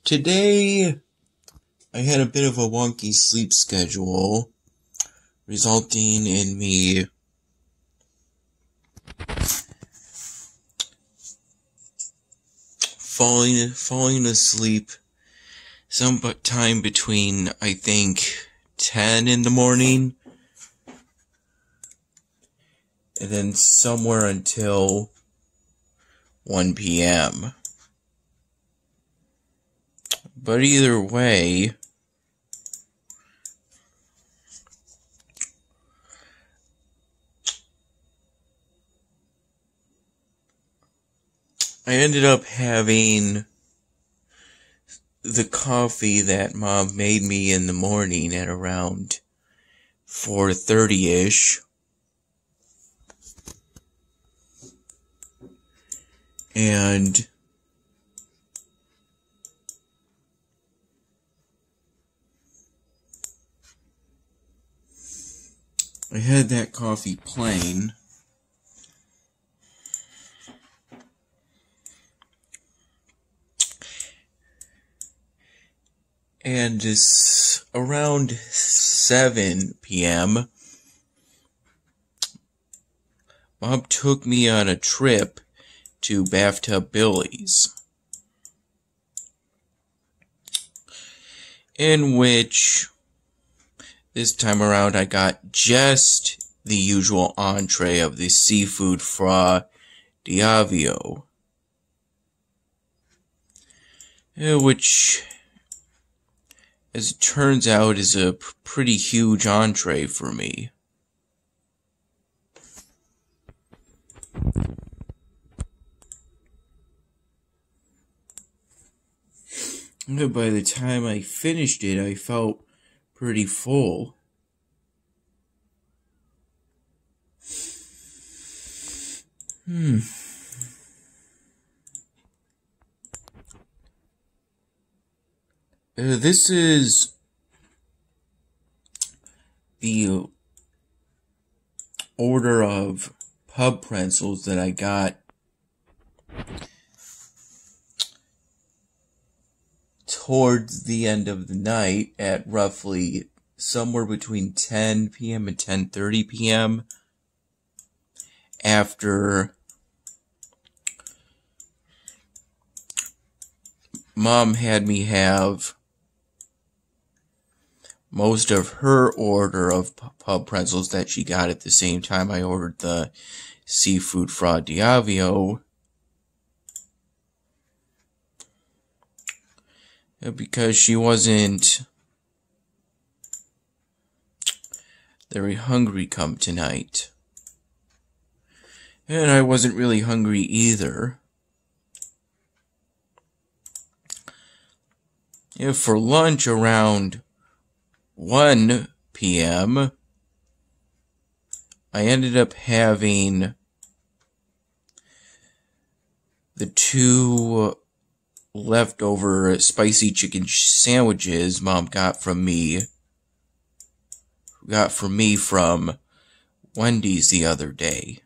Today, I had a bit of a wonky sleep schedule, resulting in me falling asleep sometime between, I think, 10 in the morning, and then somewhere until 1 p.m. But either way, I ended up having the coffee that Mom made me in the morning at around 4:30-ish. And I had that coffee plain. And it's around 7 p.m. Mom took me on a trip to Bathtub Billy's, in which this time around I got just the usual entree of the seafood fra Diavio, which, as it turns out, is a pretty huge entree for me. And by the time I finished it, I felt pretty full. This is the order of pub pretzels that I got towards the end of the night at roughly somewhere between 10 p.m. and 10:30 p.m. after Mom had me have most of her order of pub pretzels that she got at the same time I ordered the seafood fra Diavio, because she wasn't very hungry come tonight. And I wasn't really hungry either. For lunch around 1 p.m., I ended up having the two leftover spicy chicken sandwiches Mom got from me from Wendy's the other day.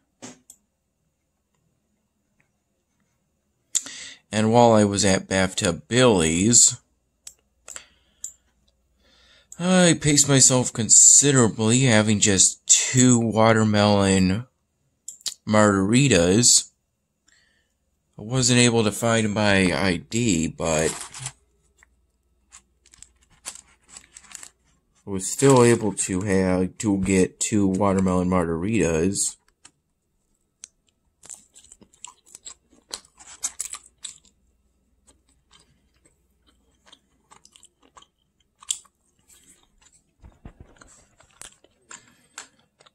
And while I was at Bathtub Billy's, I paced myself considerably, having just 2 watermelon margaritas. I wasn't able to find my ID, but I was still able to get 2 watermelon margaritas.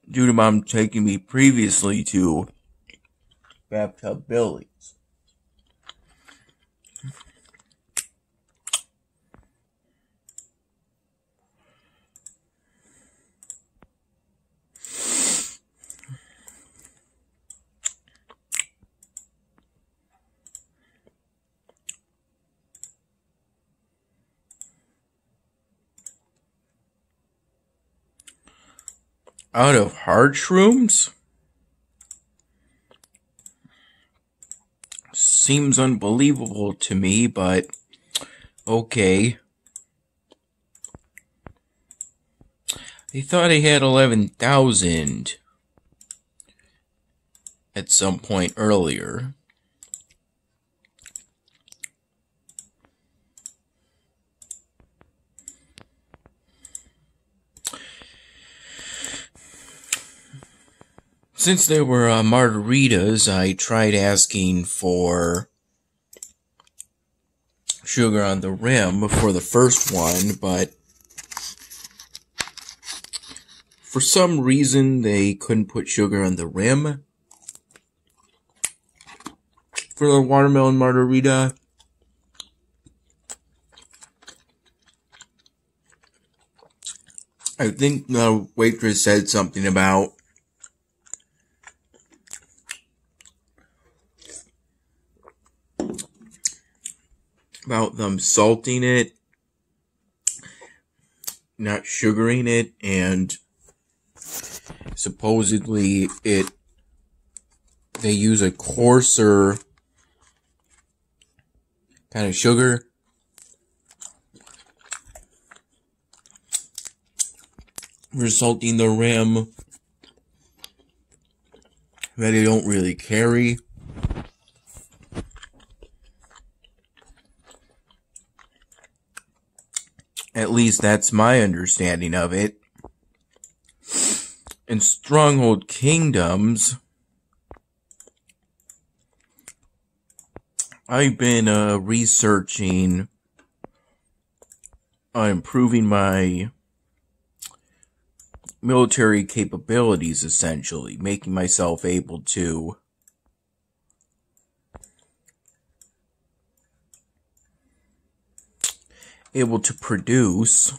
Due to Mom taking me previously to Bathtub Billy's. Out of hard shrooms? Seems unbelievable to me, but Okay. I thought I had 11,000 at some point earlier. Since there were margaritas, I tried asking for sugar on the rim for the first one, but for some reason they couldn't put sugar on the rim for the watermelon margarita. I think the waitress said something about them salting it, not sugaring it, and supposedly they use a coarser kind of sugar. For salting the rim that they don't really carry. At least that's my understanding of it. In Stronghold Kingdoms, I've been researching on improving my military capabilities, essentially, making myself able to produce,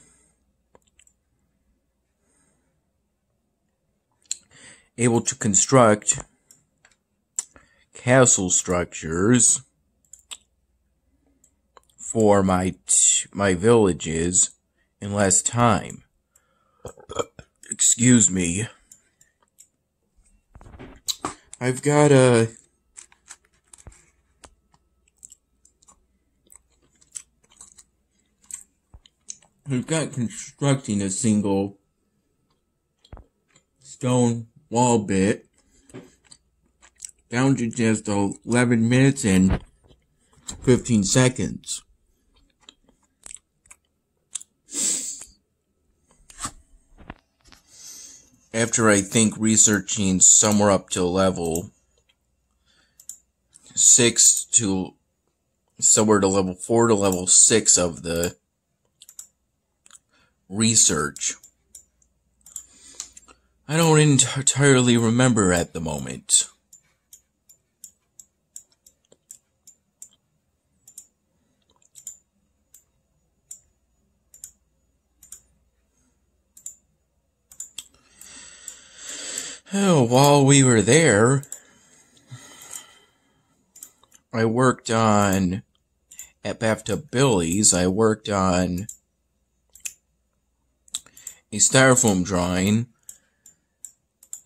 able to construct castle structures for my villages in less time. Excuse me. I've got constructing a single stone wall bit down to just 11 minutes and 15 seconds. After, I think, researching somewhere up to level 6 to somewhere to level 4 to level 6 of the research. I don't entirely remember at the moment. Oh, while we were there, I worked on, at Bathtub Billy's, I worked on a styrofoam drawing.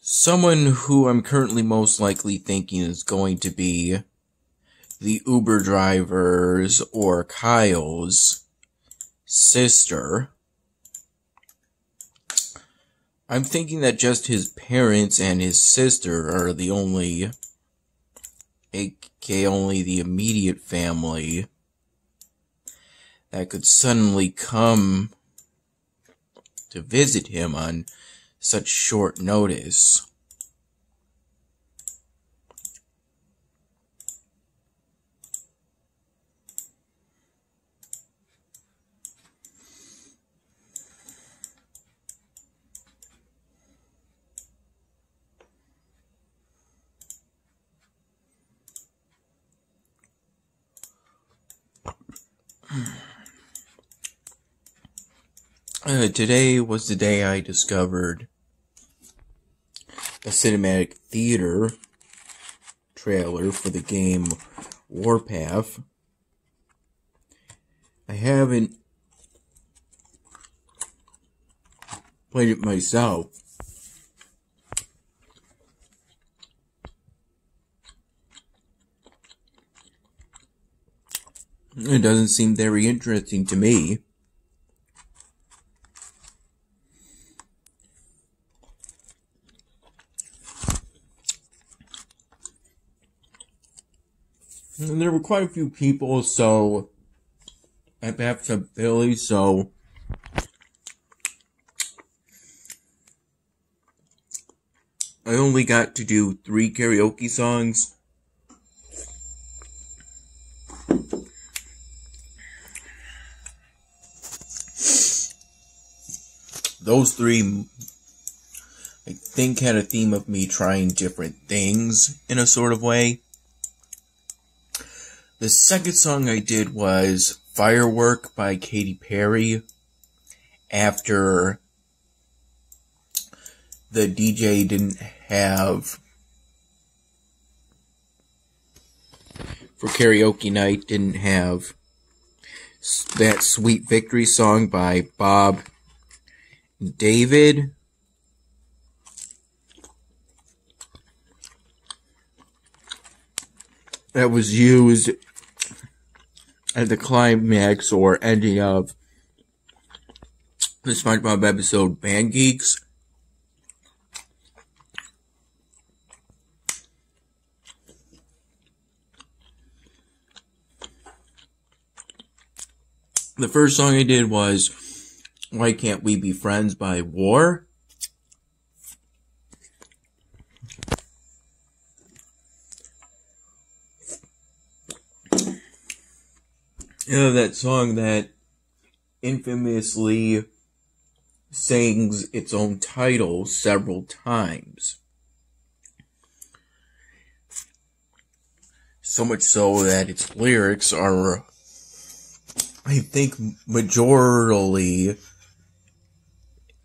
Someone who I'm currently most likely thinking is going to be the Uber driver's or Kyle's sister. I'm thinking that just his parents and his sister are the only, aka only the immediate family that could suddenly come to visit him on such short notice. Today was the day I discovered a cinematic theater trailer for the game Warpath. I haven't played it myself. It doesn't seem very interesting to me. And there were quite a few people, so at Bathtub Philly, so I only got to do 3 karaoke songs. Those 3, I think, had a theme of me trying different things in a sort of way. The second song I did was Firework by Katy Perry, after the DJ didn't have, for karaoke night, didn't have that Sweet Victory song by Bob David. That was used at the climax or ending of the SpongeBob episode Band Geeks. The first song I did was Why Can't We Be Friends by War. That song that infamously sings its own title several times. So much so that its lyrics are, I think, majorly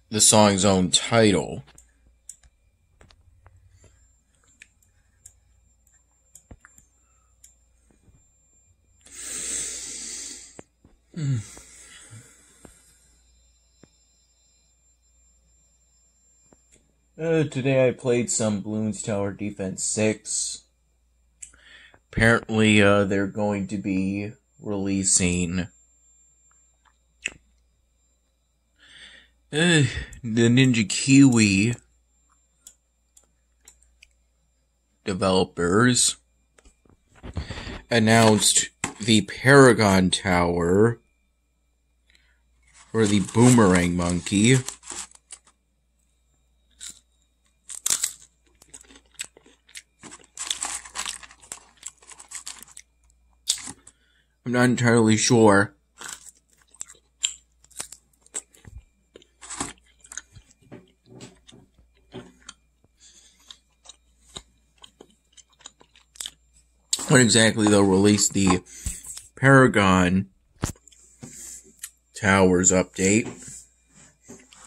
the song's own title. Today I played some Bloons Tower Defense 6. Apparently, they're going to be releasing the Ninja Kiwi developers announced the Paragon Tower for the Boomerang Monkey. I'm not entirely sure when exactly they'll release the Paragon Towers update.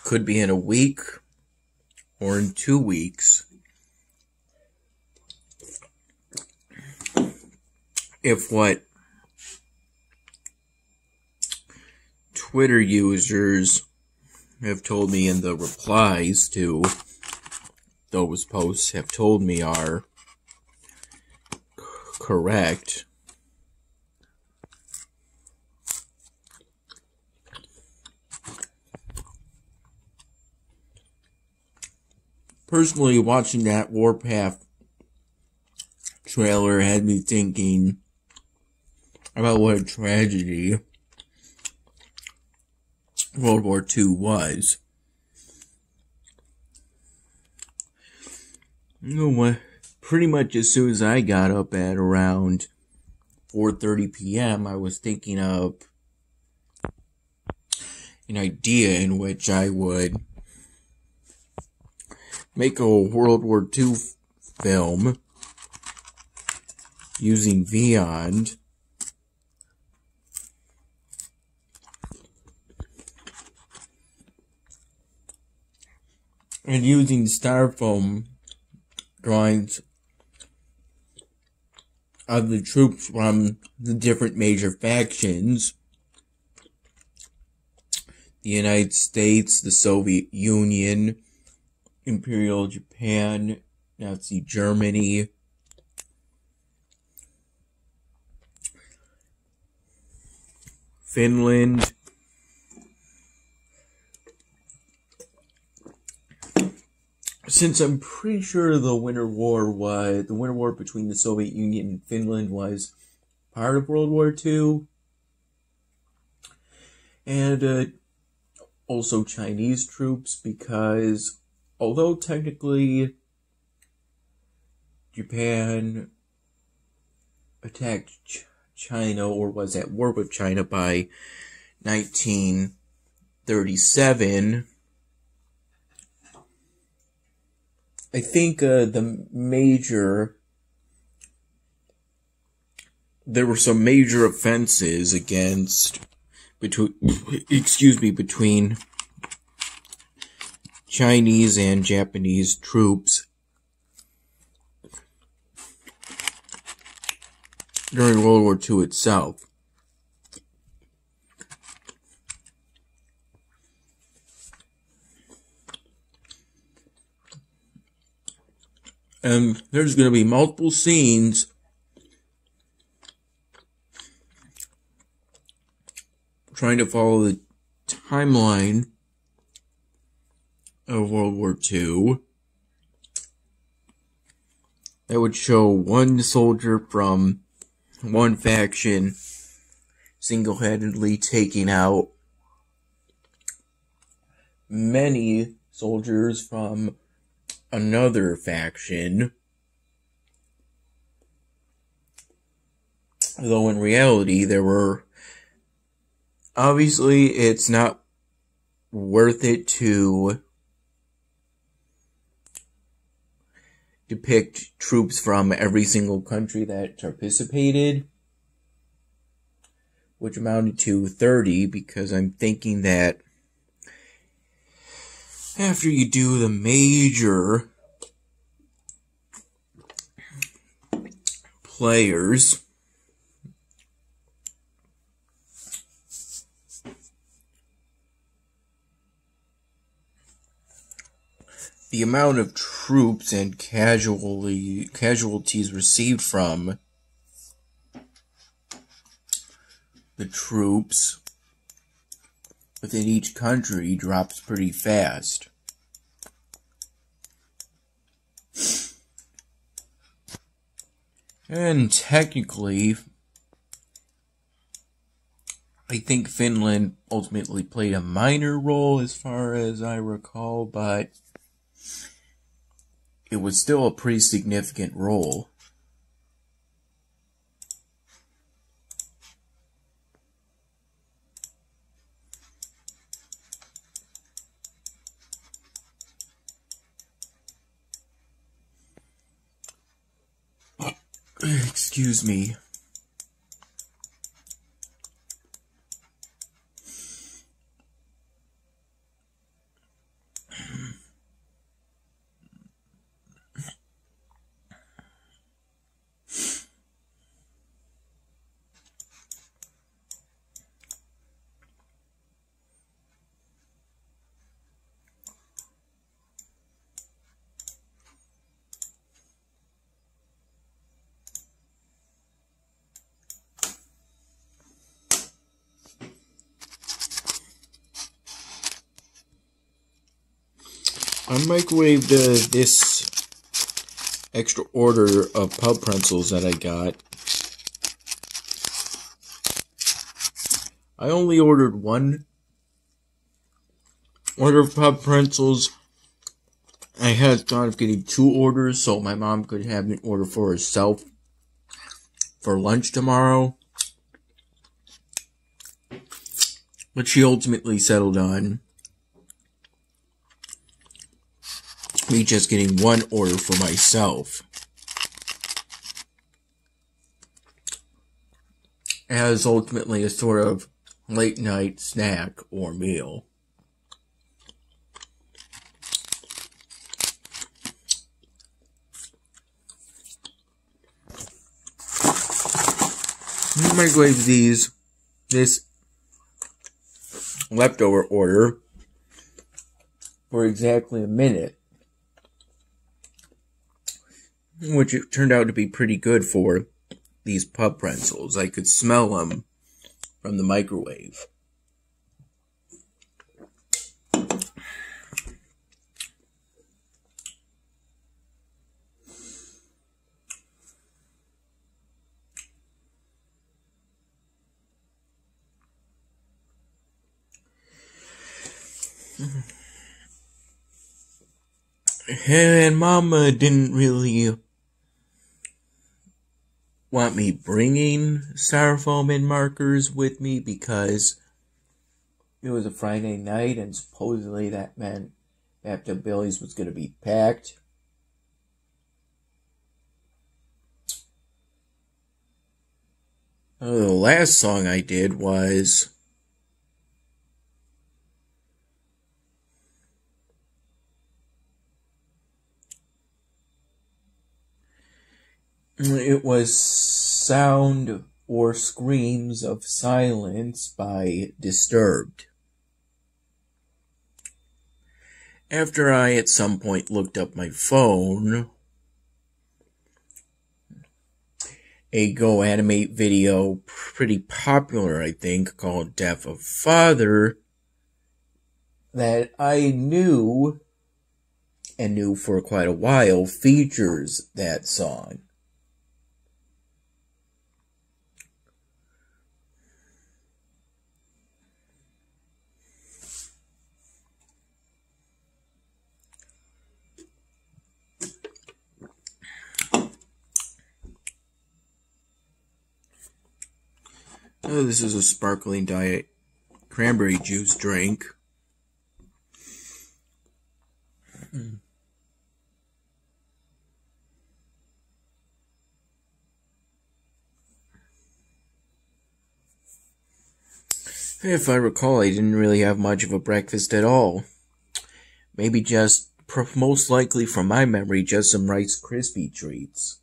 Could be in a week or in 2 weeks. If what Twitter users have told me in the replies to those posts have told me are correct. Personally, watching that Warpath trailer had me thinking about what a tragedy World War II was. You know what? Pretty much as soon as I got up at around 4:30 p.m., I was thinking of an idea in which I would make a World War II film using Beyond. And using styrofoam drawings of the troops from the different major factions. The United States, the Soviet Union, Imperial Japan, Nazi Germany. Finland. Since I'm pretty sure the Winter War between the Soviet Union and Finland was part of World War II. And also Chinese troops, because although technically Japan attacked China, or was at war with China by 1937, I think there were some major offenses between Chinese and Japanese troops during World War II itself. And there's going to be multiple scenes trying to follow the timeline of World War II that would show one soldier from one faction single-handedly taking out many soldiers from another faction, though in reality obviously it's not worth it to depict troops from every single country that participated, which amounted to 30, because I'm thinking that after you do the major players, the amount of troops and casualties received from the troops within each country drops pretty fast. And technically, I think Finland ultimately played a minor role as far as I recall, but it was still a pretty significant role. Excuse me. I microwaved this extra order of pub pretzels that I got. I only ordered one order of pub pretzels. I had thought of getting 2 orders so my mom could have an order for herself for lunch tomorrow. But she ultimately settled on me just getting 1 order for myself, as ultimately a sort of late night snack or meal. I microwave this leftover order for exactly a minute, which it turned out to be pretty good for these pub pretzels. I could smell them from the microwave. And Mama didn't really want me bringing styrofoam and markers with me because it was a Friday night and supposedly that meant Bathtub Billy's was going to be packed. The last song I did was Sound or Screams of Silence by Disturbed. After I at some point looked up my phone, a Go Animate video, pretty popular I think, called Death of Father, that I knew, and knew for quite a while, features that song. Oh, this is a sparkling diet cranberry juice drink. If I recall, I didn't really have much of a breakfast at all. Maybe just, most likely from my memory, just some Rice Krispie treats.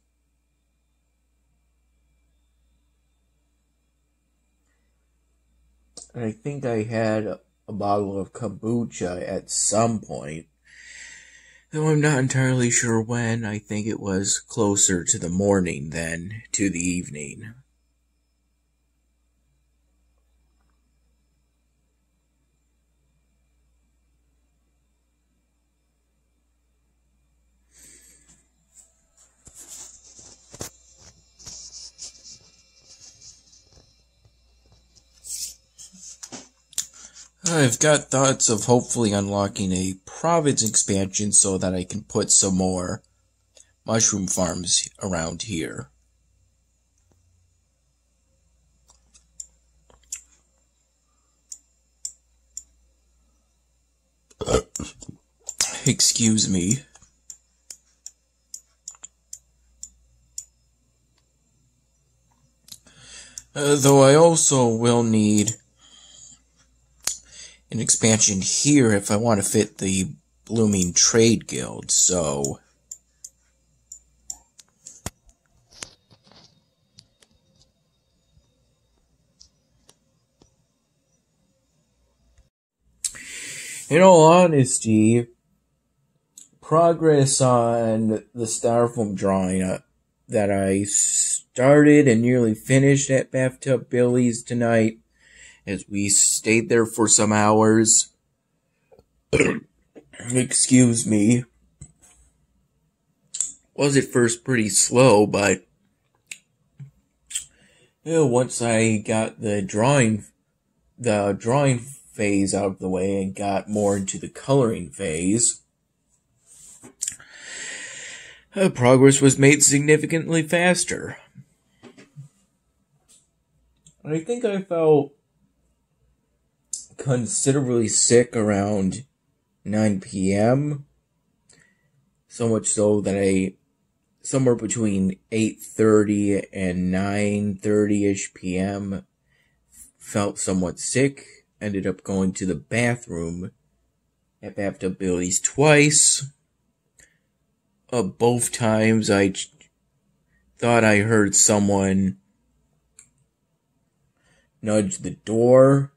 And I think I had a bottle of kombucha at some point. Though I'm not entirely sure when. I think it was closer to the morning than to the evening. I've got thoughts of hopefully unlocking a province expansion so that I can put some more mushroom farms around here. Excuse me. Though I also will need an expansion here if I want to fit the blooming trade guild, so in all honesty, progress on the styrofoam drawing that I started and nearly finished at Bathtub Billy's tonight, as we stayed there for some hours. Excuse me. Was at first pretty slow, but once I got the drawing phase out of the way and got more into the coloring phase, progress was made significantly faster. I think I felt considerably sick around 9 p.m. So much so that somewhere between 8:30 and 9:30ish p.m. felt somewhat sick. Ended up going to the bathroom at Bathtub Billy's twice. Both times I thought I heard someone nudge the door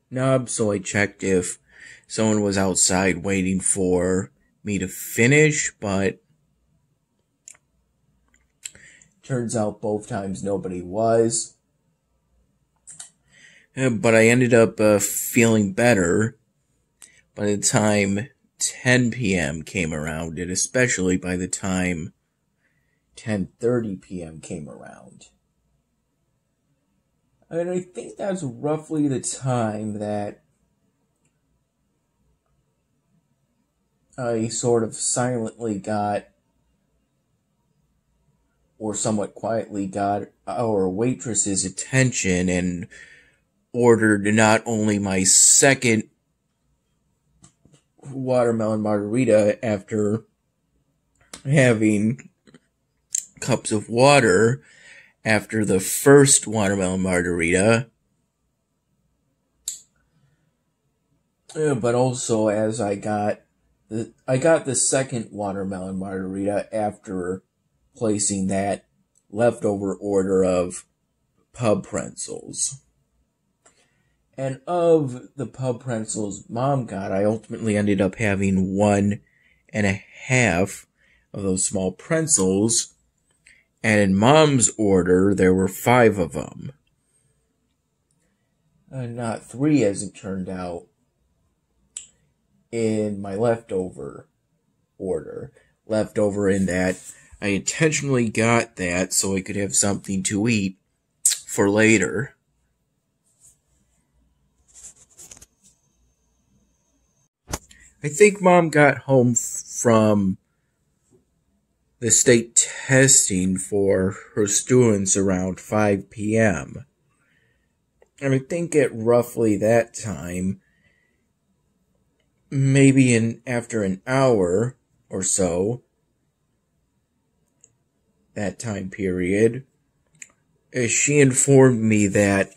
knob, so I checked if someone was outside waiting for me to finish, but turns out both times nobody was. But I ended up feeling better by the time 10 p.m. came around, and especially by the time 10:30 p.m. came around. And I think that's roughly the time that I sort of silently got, or somewhat quietly got, our waitress's attention and ordered not only my second watermelon margarita after having cups of water after the first watermelon margarita, but also as I got the second watermelon margarita after placing that leftover order of pub pretzels. And of the pub pretzels Mom got, I ultimately ended up having 1.5 of those small pretzels. And in Mom's order, there were 5 of them. Not 3, as it turned out, in my leftover order. Leftover in that I intentionally got that so I could have something to eat for later. I think Mom got home from the state testing for her students around 5 p.m. And I think at roughly that time, maybe after an hour or so, that time period, she informed me that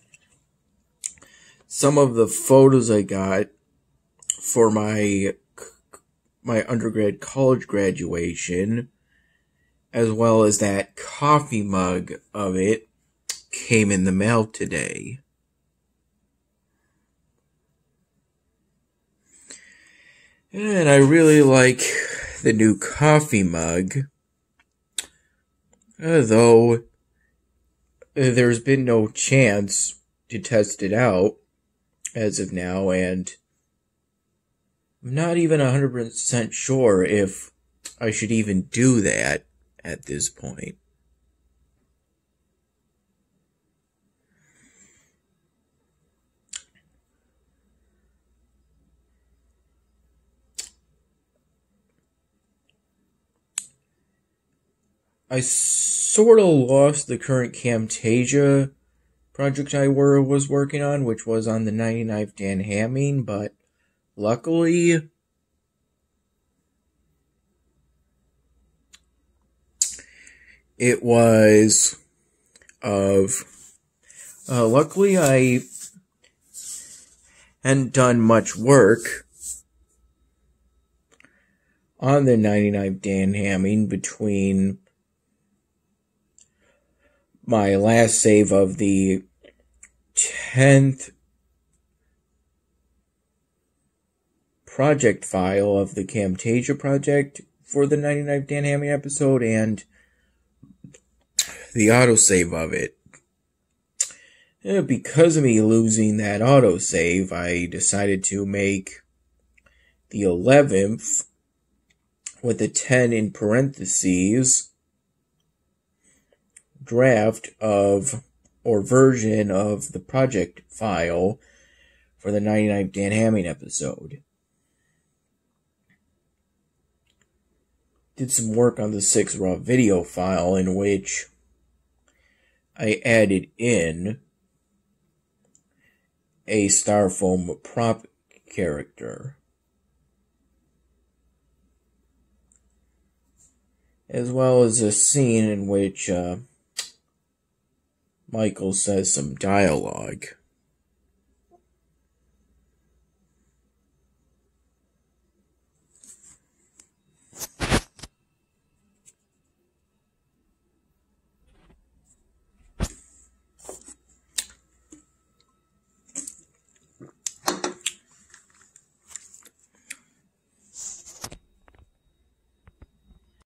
some of the photos I got for my undergrad college graduation, as well as that coffee mug of it, came in the mail today. And I really like the new coffee mug, though there's been no chance to test it out as of now, and I'm not even 100% sure if I should even do that at this point. I sort of lost the current Camtasia project I was working on, which was on the 99th Dan Hamming, but luckily it was luckily I hadn't done much work on the 99th Dan Hamming between my last save of the 10th project file of the Camtasia project for the 99th Dan Hamming episode and the autosave of it. Because of me losing that autosave, I decided to make the 11th with the 10 in parentheses draft of, or version of, the project file for the 99th Dan Hamming episode. Did some work on the 6 raw video file in which I added in a styrofoam prop character, as well as a scene in which Michael says some dialogue.